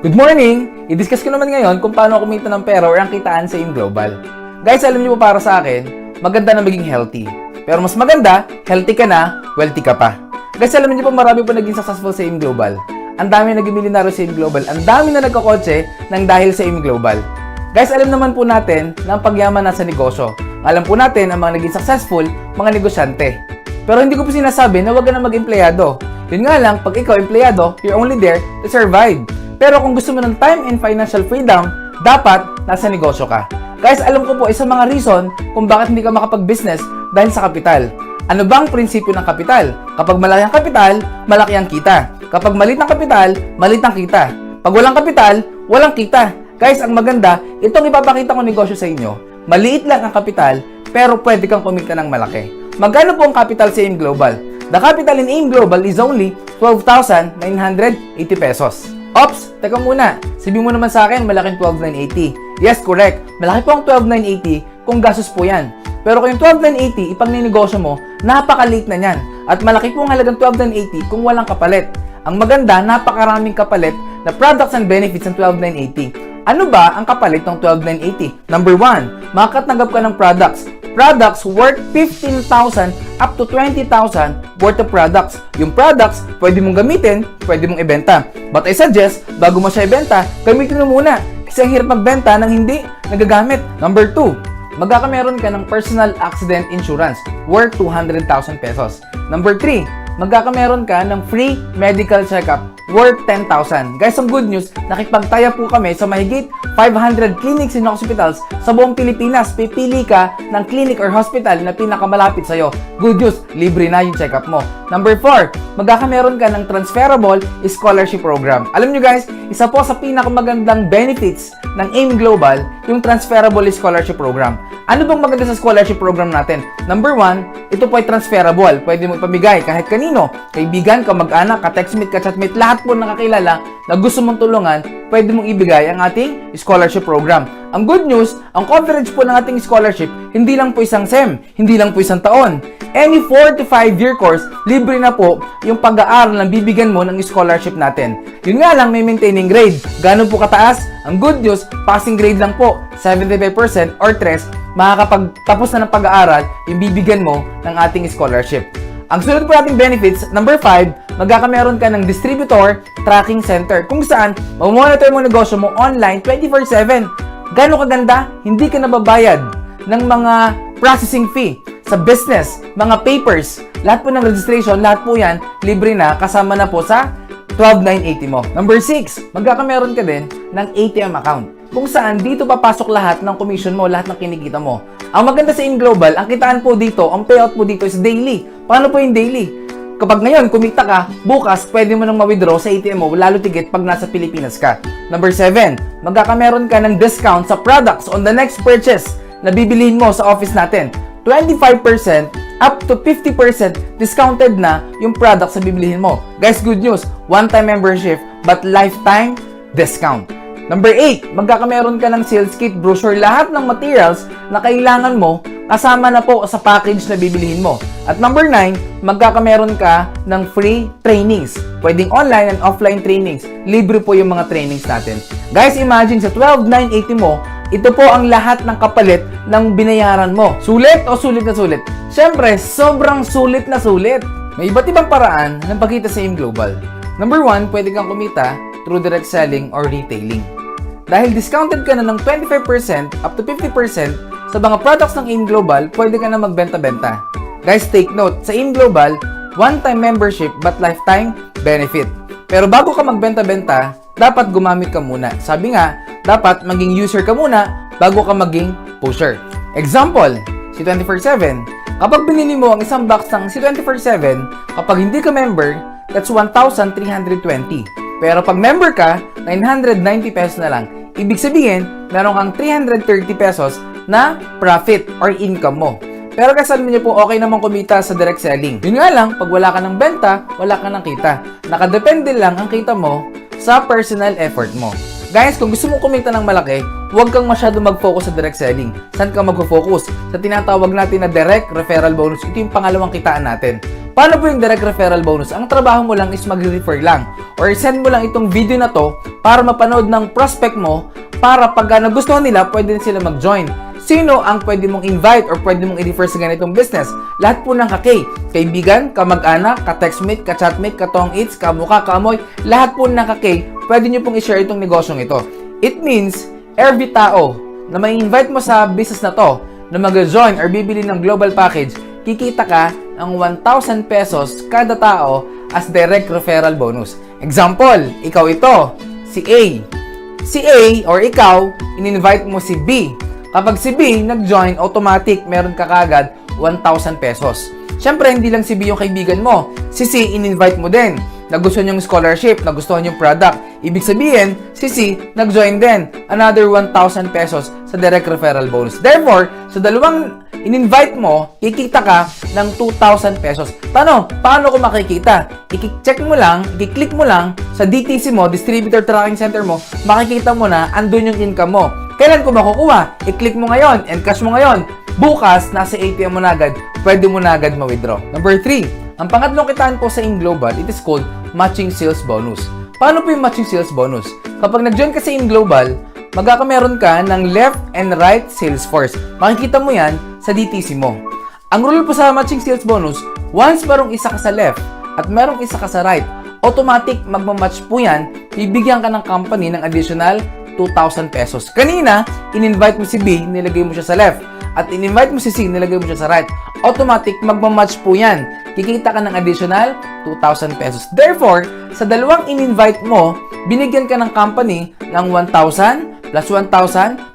Good morning! I-discuss ko naman ngayon kung paano kumita ng pera or ang kitaan sa Global. Guys, alam niyo po para sa akin, maganda na maging healthy. Pero mas maganda, healthy ka na, wealthy ka pa. Guys, alam niyo po marami po naging successful sa Global. Ang dami naging milyonaryo sa Global. Ang dami na nagkakotse nang dahil sa Global. Guys, alam naman po natin na ang pagyaman nasa negosyo. Alam po natin ang mga naging successful, mga negosyante. Pero hindi ko po sinasabi na huwag ka na mag-empleyado. Yun nga lang, pag ikaw empleyado, you're only there to survive. Pero kung gusto mo ng time and financial freedom, dapat nasa negosyo ka. Guys, alam ko po isang mga reason kung bakit hindi ka makapag-business dahil sa kapital. Ano bang prinsipyo ng kapital? Kapag malaki ang kapital, malaki ang kita. Kapag maliit ang kapital, maliit ang kita. Pag walang kapital, walang kita. Guys, ang maganda, itong ipapakita ko negosyo sa inyo. Maliit lang ang kapital, pero pwede kang kumita ng malaki. Magkano po ang capital sa AIM Global? The capital in AIM Global is only 12,980 pesos. Ops, teka muna. Sabihin mo naman sa akin, malaking 12,980. Yes, correct. Malaki po ang 12,980 kung gastos po yan. Pero kung yung 12,980, ipang ninegosyo mo, napakaliit na yan. At malaki po ang halagang 12,980 kung walang kapalit. Ang maganda, napakaraming kapalit na products and benefits ng 12,980. Ano ba ang kapalit ng 12,980? Number 1, makakatanggap ka ng products. Products worth 15,000 up to 20,000 worth of products. Yung products, pwede mong gamitin, pwede mong ibenta. But I suggest, bago mo siya ibenta, gamitin mo muna. Kasi ang hirap magbenta nang hindi nagagamit. Number 2, magkakameron ka ng personal accident insurance worth 200,000 pesos. Number 3, magkakameron ka ng free medical checkup worth 10,000. Guys, ang good news, nakipagtaya po kami sa mahigit 500 clinics and hospitals sa buong Pilipinas. Pipili ka ng clinic or hospital na pinakamalapit sa'yo. Good news, libre na yung check-up mo. Number 4, magkakameron ka ng transferable scholarship program. Alam nyo guys, isa po sa pinakamagandang benefits ng AIM Global, yung transferable scholarship program. Ano bang maganda sa scholarship program natin? Number 1, ito po ay transferable. Pwede mo ipamigay kahit kanino. Kaibigan, kamag-anak, ka-textmate, ka-chatmate, lahat po nakakilala na gusto mong tulungan, pwede mong ibigay ang ating scholarship program. Ang good news, ang coverage po ng ating scholarship, hindi lang po isang SEM, hindi lang po isang taon. Any 4 to 5 year course, libre na po yung pag-aaral na bibigyan mo ng scholarship natin. Yun nga lang, may maintaining grade. Gano'n po kataas? Ang good news, passing grade lang po, 75% or 3, makakapagtapos na ng pag-aaral yung bibigyan mo ng ating scholarship. Ang sunod po nating benefits, number 5, magkakameron ka ng distributor tracking center kung saan mamonitor mo negosyo mo online 24/7. Gano'ng kaganda? Hindi ka nababayad ng mga processing fee sa business, mga papers, lahat po ng registration, lahat po yan, libre na, kasama na po sa 12,980 mo. Number 6, magkakameron ka din ng ATM account kung saan dito papasok lahat ng commission mo, lahat ng kinikita mo. Ang maganda sa AIM Global, ang kitaan po dito, ang payout po dito is daily. Paano po yung daily? Kapag ngayon, kumita ka, bukas, pwede mo nang ma-withdraw sa ATM mo, lalo tigit pag nasa Pilipinas ka. Number 7, magkakameron ka ng discount sa products on the next purchase na bibilihin mo sa office natin. 25% up to 50% discounted na yung products na bibilihin mo. Guys, good news, one-time membership but lifetime discount. Number 8, magkakameron ka ng sales kit, brochure, lahat ng materials na kailangan mo kasama na po sa package na bibilihin mo. At number 9, magkakameron ka ng free trainings. Pwedeng online and offline trainings. Libre po yung mga trainings natin. Guys, imagine sa 12,980 mo, ito po ang lahat ng kapalit ng binayaran mo. Sulit o sulit na sulit? Siyempre, sobrang sulit na sulit. May iba't ibang paraan ng pagkita sa AIM Global. Number 1, pwede kang kumita through direct selling or retailing. Dahil discounted ka na ng 25% up to 50% sa mga products ng AIM Global, pwede ka na magbenta-benta. Guys, take note, sa AIM Global, one-time membership but lifetime benefit. Pero bago ka magbenta-benta, dapat gumamit ka muna. Sabi nga, dapat maging user ka muna bago ka maging pusher. Example, si 24/7. Kapag binili mo ang isang box ng si 24/7, kapag hindi ka member, that's 1,320. Pero pag member ka, 990 pesos na lang. Ibig sabihin, meron kang 330 pesos na profit or income mo. Pero kasi alam niyo po, okay naman kumita sa direct selling. Yun nga lang, pag wala ka ng benta, wala ka ng kita. Nakadepende lang ang kita mo sa personal effort mo. Guys, kung gusto mong kumita ng malaki, huwag kang masyado mag-focus sa direct selling. Saan ka mag-focus? Sa tinatawag natin na direct referral bonus. Ito yung pangalawang kitaan natin. Paano po yung direct referral bonus? Ang trabaho mo lang is mag-refer lang or send mo lang itong video na to para mapanood ng prospect mo para pag nagustuhan nila, pwede sila mag-join. Sino ang pwede mong invite or pwede mong i-refer sa ganitong business? Lahat po ng kaibigan, kamag-anak, ka-textmate, ka-chatmate, ka-tong-its, kamuka, kaamoy, lahat po ng pwede nyo pong i-share itong negosyong ito. It means, every tao na may invite mo sa business na to, na mag-join or bibili ng global package, kikita ka ng 1,000 pesos kada tao as direct referral bonus. Example, ikaw ito, si A. Si A or ikaw, in-invite mo si B. Kapag si B nag-join, automatic meron ka kagad 1,000 pesos. Siyempre, hindi lang si B yung kaibigan mo. Si C, in-invite mo din. Nagustuhan yung scholarship, nagustuhan yung product. Ibig sabihin, si C, nag-join din. Another 1,000 pesos sa direct referral bonus. Therefore, sa dalawang in-invite mo, kikita ka ng 2,000 pesos. Paano ko makikita? I-check mo lang, i-click mo lang sa DTC mo, Distributor Tracking Center mo, makikita mo na andun yung income mo. Kailan ko makukuha? I-click mo ngayon, encash mo ngayon. Bukas, nasa ATM mo na agad, pwede mo na agad ma-withdraw. Number 3, ang pangatlong kitaan po sa InGlobal, it is called Matching Sales Bonus. Paano po yung Matching Sales Bonus? Kapag nag-join ka sa InGlobal, magkakameron ka ng left and right sales force. Makikita mo yan sa DTC mo. Ang rule po sa Matching Sales Bonus, once merong isa ka sa left at merong isa ka sa right, automatic magmamatch po yan, bibigyan ka ng company ng additional 2,000 pesos. Kanina, in-invite mo si B, nilagay mo siya sa left. At in-invite mo si C, nilagay mo siya sa right. Automatic, magmamatch po yan. Kikita ka ng additional 2,000 pesos. Therefore, sa dalawang in-invite mo, binigyan ka ng company ng 1,000 plus 1,000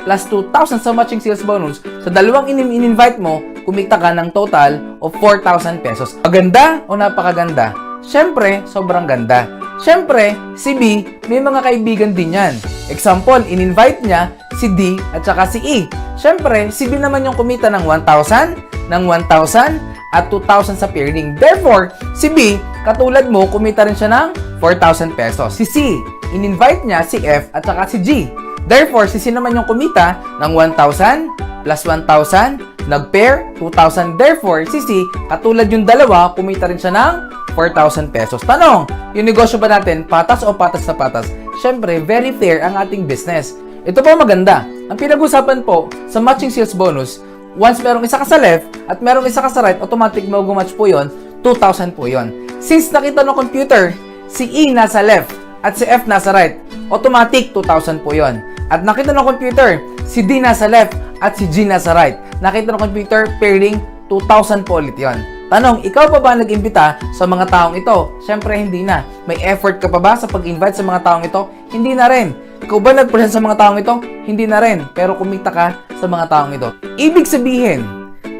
plus 2,000 sa matching sales bonus. Sa dalawang in-invite mo, kumita ka ng total of 4,000 pesos. Maganda o napakaganda? Siyempre, sobrang ganda. Siyempre, si B, may mga kaibigan din yan. Example, in-invite niya si D at saka si E. Siyempre, si B naman yung kumita ng 1,000, ng 1,000 at 2,000 sa pairing. Therefore, si B, katulad mo, kumita rin siya ng 4,000 pesos. Si C, in-invite niya si F at saka si G. Therefore, si C naman yung kumita ng 1,000 plus 1,000, nag-pair, 2,000. Therefore, si C, katulad yung dalawa, kumita rin siya ng 4,000 pesos. Tanong, yung negosyo ba natin, patas o patas na patas? Siyempre, very fair ang ating business. Ito po maganda. Ang pinag-usapan po sa matching sales bonus, once merong isa ka sa left at merong isa ka sa right, automatic mag-match po yon, 2,000 po yon. Since nakita ng computer, si E nasa left at si F nasa right, automatic 2,000 po yon. At nakita ng computer, si D nasa left at si G nasa right. Nakita ng computer, pairing, 2,000 po ulit yon. Tanong, ikaw pa ba nag-imbita sa mga taong ito? Siyempre, hindi na. May effort ka pa ba sa pag-invite sa mga taong ito? Hindi na rin. Ikaw ba nag-present sa mga taong ito? Hindi na rin. Pero kumita ka sa mga taong ito. Ibig sabihin,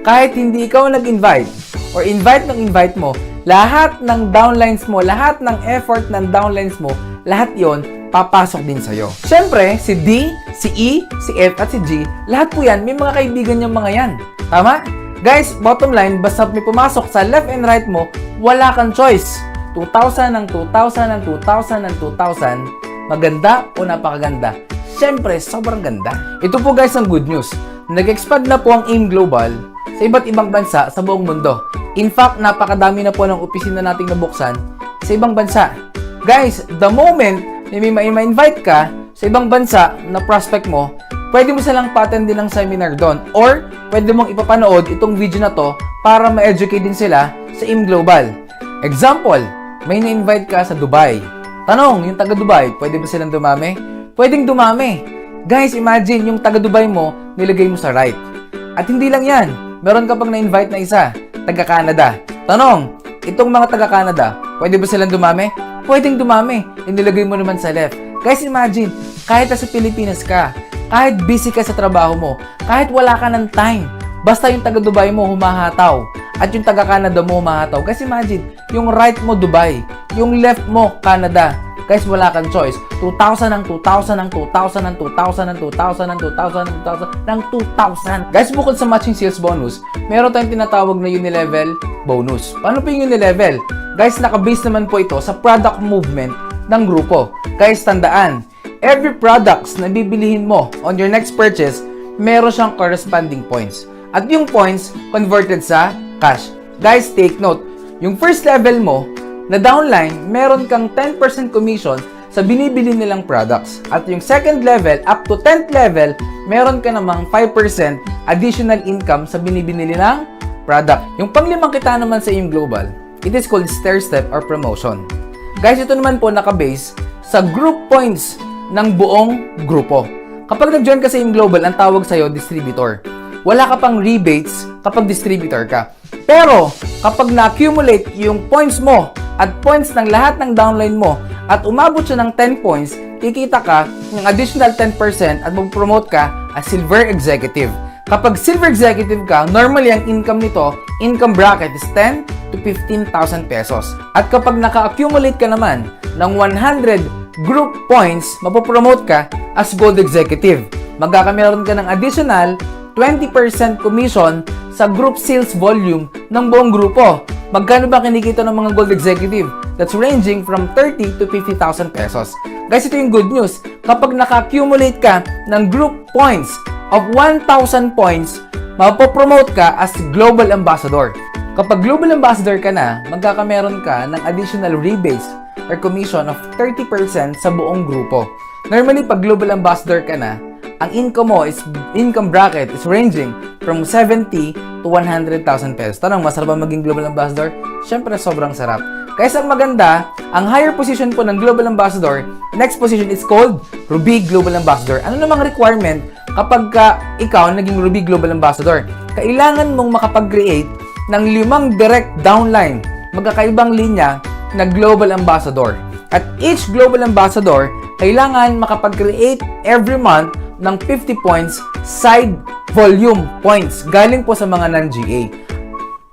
kahit hindi ikaw nag-invite or invite ng invite mo, lahat ng downlines mo, lahat ng effort ng downlines mo, lahat yon papasok din sa'yo. Siyempre, si D, si E, si F at si G, lahat po yan, may mga kaibigan yung mga yan. Tama? Guys, bottom line, basta may pumasok sa left and right mo, wala kang choice. 2,000 ng 2,000 ng 2,000 ng 2,000, maganda o napakaganda? Siyempre, sobrang ganda. Ito po guys ang good news. Nag-expand na po ang AIM Global sa iba't ibang bansa sa buong mundo. In fact, napakadami na po ng opisina nating nabuksan sa ibang bansa. Guys, the moment na may ma-invite ka sa ibang bansa na prospect mo, pwede mo silang pa-attend din ng seminar doon or pwede mong ipapanood itong video na to para ma-educate din sila sa AIM Global. Example, may na-invite ka sa Dubai. Tanong, yung taga Dubai, pwede ba silang dumami? Pwedeng dumami. Guys, imagine yung taga Dubai mo, nilagay mo sa right. At hindi lang yan, meron ka pang na-invite na isa, taga Canada. Tanong, itong mga taga Canada, pwede ba silang dumami? Pwedeng dumami, inilagay mo naman sa left. Guys, imagine, kahit sa Pilipinas ka, kahit busy ka sa trabaho mo, kahit wala ka ng time, basta yung taga Dubai mo humahataw at yung taga Canada mo humahataw. Guys, imagine, yung right mo Dubai, yung left mo Canada. Guys, wala kang choice. 2,000 ng 2,000 ng 2,000 ng 2,000 ng 2,000 ng 2,000 ng 2,000 ng 2,000. Guys, bukod sa matching sales bonus, meron tayong tinatawag na unilevel bonus. Paano po yung unilevel? Guys, naka-base naman po ito sa product movement ng grupo. Guys, tandaan, every products na bibilihin mo on your next purchase, meron siyang corresponding points. At yung points, converted sa cash. Guys, take note, Yung first level mo, na downline, meron kang 10% commission sa binibili nilang products. At yung second level, up to 10th level, meron ka namang 5% additional income sa binibili nilang product. Yung panglimang kita naman sa AIM Global, it is called stair step or promotion. Guys, ito naman po nakabase sa group points ng buong grupo. Kapag nag-join ka sa AIM Global, ang tawag sa'yo, distributor. Wala ka pang rebates kapag distributor ka. Pero, kapag na-accumulate yung points mo at points ng lahat ng downline mo at umabot siya ng 10 points, kikita ka ng additional 10% at mag-promote ka as Silver Executive. Kapag Silver Executive ka, normally ang income nito, income bracket is 10 to 15,000 pesos. At kapag naka-accumulate ka naman ng 100 group points, mapopromote ka as Gold Executive. Magkakameron ka ng additional 20% commission sa group sales volume ng buong grupo. Magkano ba kinikita ng mga Gold Executive? That's ranging from 30 to 50,000 pesos. Guys, ito yung good news. Kapag naka-accumulate ka ng group points of 1,000 points, mapopromote ka as Global Ambassador. Kapag Global Ambassador ka na, magkakameron ka ng additional rebates or commission of 30% sa buong grupo. Normally, pag Global Ambassador ka na, ang income mo is, income bracket is ranging from 70 to 100,000 pesos. Tanong, masarap ba maging Global Ambassador? Siyempre, sobrang sarap. Kaya ang maganda, ang higher position po ng Global Ambassador, next position is called Ruby Global Ambassador. Ano namang requirement kapag ikaw naging Ruby Global Ambassador? Kailangan mong makapag-create ng 5 direct downline, magkakaibang linya na Global Ambassador. At each Global Ambassador, kailangan makapag-create every month ng 50 points side volume points galing po sa mga non-GA.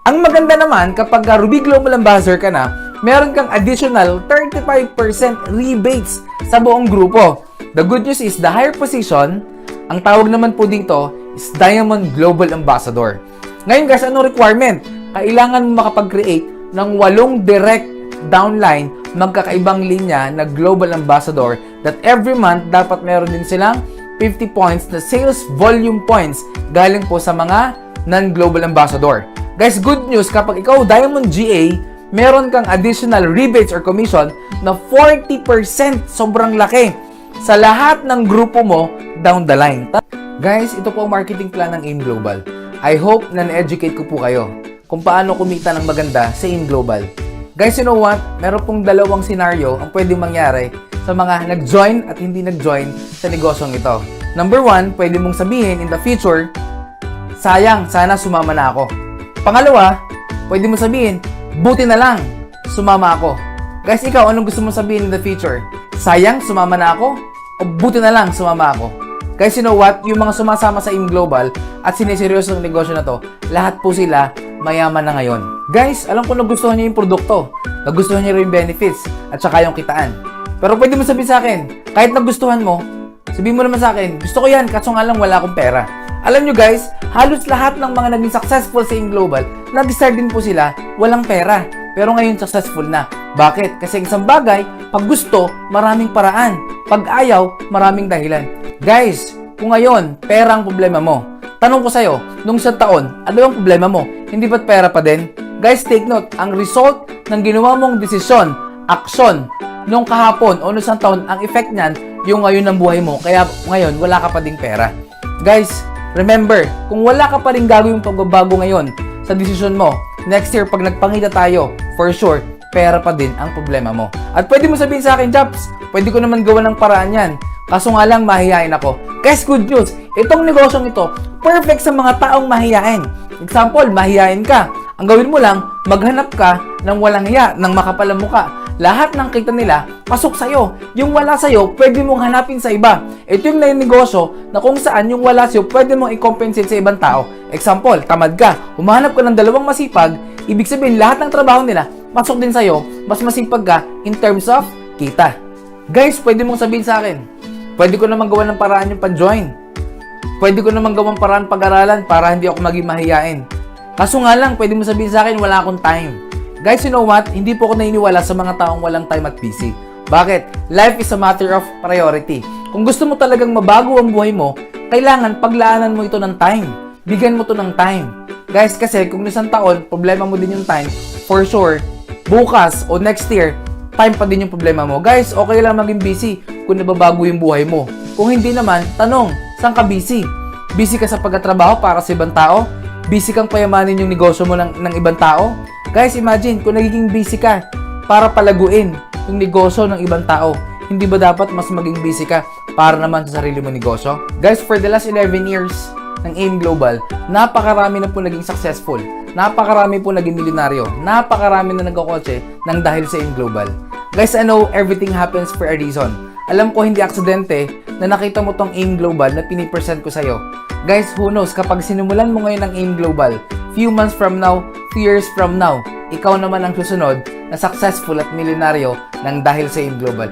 Ang maganda naman, kapag Ruby Global Ambassador ka na, meron kang additional 35% rebates sa buong grupo. The good news is, the higher position, ang tawag naman po dito is Diamond Global Ambassador. Ngayon guys, ano requirement? Kailangan mo makapag-create ng 8 direct downline, magkakaibang linya na Global Ambassador that every month dapat meron din silang 50 points na sales volume points galing po sa mga non-Global Ambassador. Guys, good news, kapag ikaw Diamond GA, meron kang additional rebates or commission na 40%, sobrang laki, sa lahat ng grupo mo down the line. Guys, ito po ang marketing plan ng AIM Global. I hope na na-educate ko po kayo kung paano kumita ng maganda sa AIM Global. Guys, you know what? Meron pong dalawang scenario ang pwedeng mangyari sa mga nag-join at hindi nag-join sa negosyong ito. Number 1, pwede mong sabihin in the future, sayang, sana sumama na ako. Pangalawa, pwede mong sabihin, buti na lang, sumama ako. Guys, ikaw, anong gusto mong sabihin in the future? Sayang, sumama na ako? O buti na lang, sumama ako? Guys, you know what? Yung mga sumasama sa AIM Global at siniseryoso ng negosyo na to, lahat po sila mayaman na ngayon. Guys, alam ko nagustuhan niyo yung produkto, nagustuhan niyo rin yung benefits, at saka yung kitaan. Pero pwede mo sabihin sa akin, kahit nagustuhan mo, sabihin mo naman sa akin, gusto ko yan, kaso nga lang wala akong pera. Alam nyo guys, halos lahat ng mga naging successful sa AIM Global, nag-start din po sila, walang pera. Pero ngayon successful na. Bakit? Kasi isang bagay, pag gusto, maraming paraan. Pag ayaw, maraming dahilan. Guys, kung ngayon, pera ang problema mo, tanong ko sa'yo, nung isang taon, ano ang problema mo? Hindi ba't pera pa din? Guys, take note, ang result ng ginawa mong desisyon, aksyon, nung kahapon o nung isang taon, ang effect niyan, yung ngayon ng buhay mo. Kaya ngayon, wala ka pa ding pera. Guys, remember, kung wala ka pa rin gagawin pagbabago ngayon sa desisyon mo, next year, pag nagpangita tayo, for sure, pera pa din ang problema mo. At pwede mo sabihin sa akin, Japs, pwede ko naman gawa ng paraan yan. Kaso nga lang, mahihain ako. Guys, good news, itong negosyong ito, perfect sa mga taong mahihain. Example, mahihain ka. Ang gawin mo lang, maghanap ka ng walang hiya, ng makapalang muka. Lahat ng kita nila, pasok sa'yo. Yung wala sa'yo, pwede mong hanapin sa iba. Ito yung negosyo na kung saan yung wala sa'yo, pwede mong i-compensate sa ibang tao. Example, tamad ka, humahanap ka ng 2 masipag, ibig sabihin lahat ng trabaho nila, pasok din sa'yo, mas masipag ka in terms of kita. Guys, pwede mong sabihin sa akin, pwede ko naman gawa ng paraan yung pan-join. Pwede ko naman gawang paraan pag-aralan para hindi ako maging mahiyain. Kaso nga lang, pwede mo sabihin sa akin, wala akong time. Guys, you know what? Hindi po ako naniniwala sa mga taong walang time at busy. Bakit? Life is a matter of priority. Kung gusto mo talagang mabago ang buhay mo, kailangan paglaanan mo ito ng time. Bigyan mo to ng time. Guys, kasi kung isang taon, problema mo din yung time, for sure, bukas o next year, time pa din yung problema mo. Guys, okay lang maging busy kung nababago yung buhay mo. Kung hindi naman, tanong, saan ka busy? Busy ka sa pagtatrabaho para sa ibang tao? Busy kang payamanin yung negosyo mo ng ibang tao? Guys, imagine kung nagiging busy ka para palaguin yung negosyo ng ibang tao. Hindi ba dapat mas maging busy ka para naman sa sarili mo negosyo? Guys, for the last 11 years ng AIM Global, napakarami na po naging successful. Napakarami po naging milyonaryo. Napakarami na nagkakotse ng dahil sa AIM Global. Guys, I know everything happens for a reason. Alam ko hindi aksidente na nakita mo tong AIM Global na pinipresent ko sa'yo. Guys, who knows, kapag sinimulan mo ngayon ng AIM Global, few months from now, few years from now, ikaw naman ang susunod na successful at milyonaryo ng dahil sa AIM Global.